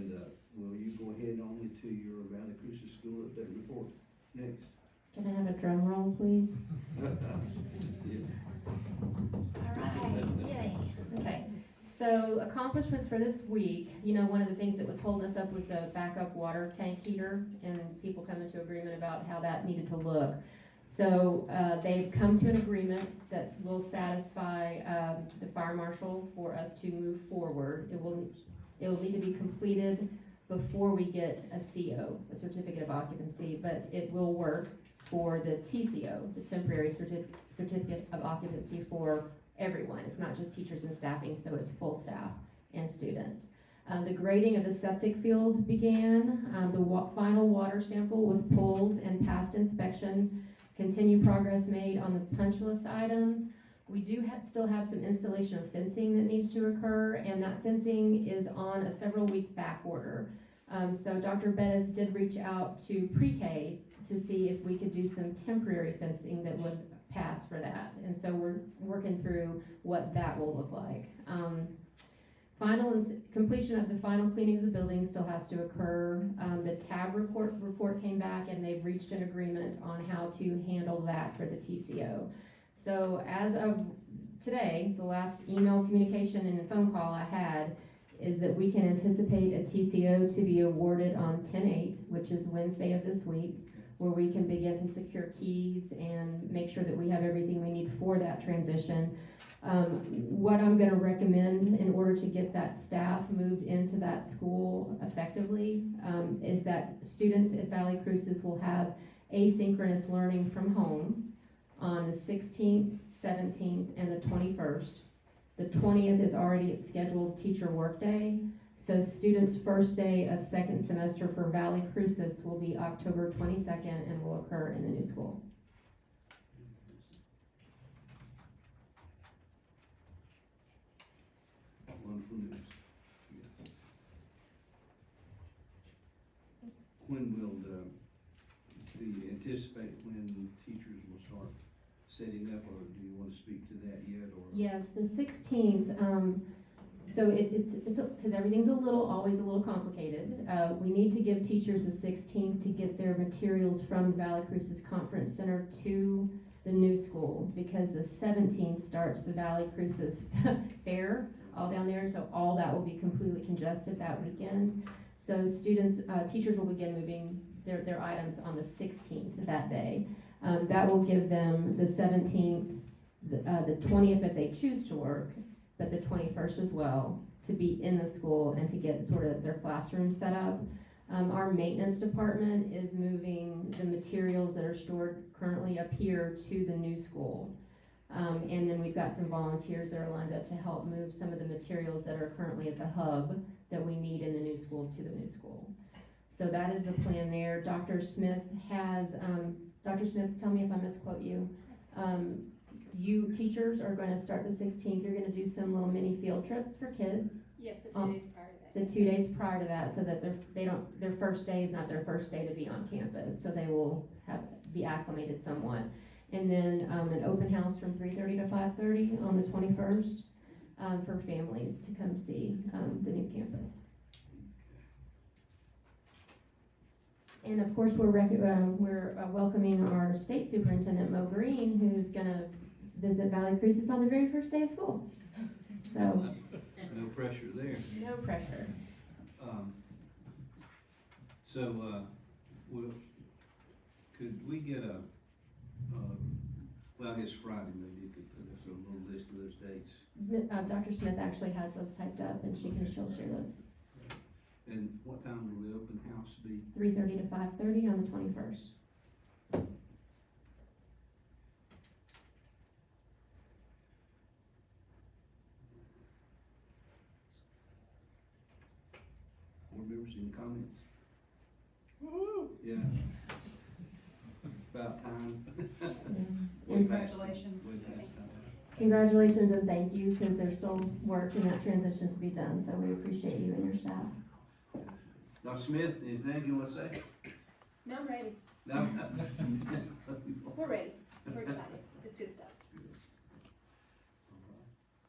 And, will you go ahead on into your Valle Crucis School update report next? Can I have a drum roll, please? Yeah. All right, yay. Okay, so accomplishments for this week, you know, one of the things that was holding us up was the backup water tank heater, and people come into agreement about how that needed to look. So they've come to an agreement that will satisfy the fire marshal for us to move forward. It will need to be completed before we get a CO, a certificate of occupancy, but it will work for the TCO, the temporary certificate of occupancy for everyone. It's not just teachers and staffing, so it's full staff and students. The grading of the septic field began. The final water sample was pulled and passed inspection. Continued progress made on the punch list items. We do still have some installation of fencing that needs to occur, and that fencing is on a several-week back order. So Dr. Bettis did reach out to pre-K to see if we could do some temporary fencing that would pass for that. And so we're working through what that will look like. Completion of the final cleaning of the building still has to occur. The TAB report came back, and they've reached an agreement on how to handle that for the TCO. So as of today, the last email communication and phone call I had is that we can anticipate a TCO to be awarded on 10/8, which is Wednesday of this week, where we can begin to secure keys and make sure that we have everything we need for that transition. What I'm going to recommend in order to get that staff moved into that school effectively is that students at Valle Crucis will have asynchronous learning from home on the 16th, 17th, and the 21st. The 20th is already its scheduled teacher workday, so students' first day of second semester for Valle Crucis will be October 22nd and will occur in the new school. Wonderful news. Yes. When will do you anticipate when teachers will start setting up, or do you want to speak to that yet? Or yes, the 16th. So it's because everything's always a little complicated. We need to give teachers the 16th to get their materials from the Valle Crucis Conference Center to the new school, because the 17th starts the Valle Crucis Fair all down there, and so all that will be completely congested that weekend. So teachers will begin moving their items on the 16th that day. That will give them the 17th, the 20th if they choose to work, but the 21st as well, to be in the school and to get sort of their classroom set up. Our maintenance department is moving the materials that are stored currently up here to the new school. And then we've got some volunteers that are lined up to help move some of the materials that are currently at the hub that we need in the new school to the new school. So that is the plan there. Dr. Smith, tell me if I misquote you. You teachers are going to start the 16th. You're going to do some little mini field trips for kids. Yes, the 2 days prior to that. The 2 days prior to that, so that their first day is not their first day to be on campus. So they will be acclimated somewhat. And then an open house from 3:30 to 5:30 on the 21st for families to come see the new campus. And of course, we're welcoming our state superintendent, Mo Green, who's going to visit Valle Crucis on the very first day of school. So no pressure there. No pressure. Could we get well, I guess Friday, maybe you could put us a little list of those dates. Dr. Smith actually has those typed up, and she'll share those. And what time will the open house be? 3:30 to 5:30 on the 21st. Board members, any comments? Yeah. About time. Congratulations. Congratulations and thank you, because there's still work in that transition to be done, so we appreciate you and your staff. Dr. Smith, anything you want to say? No, I'm ready. No? We're ready. We're excited.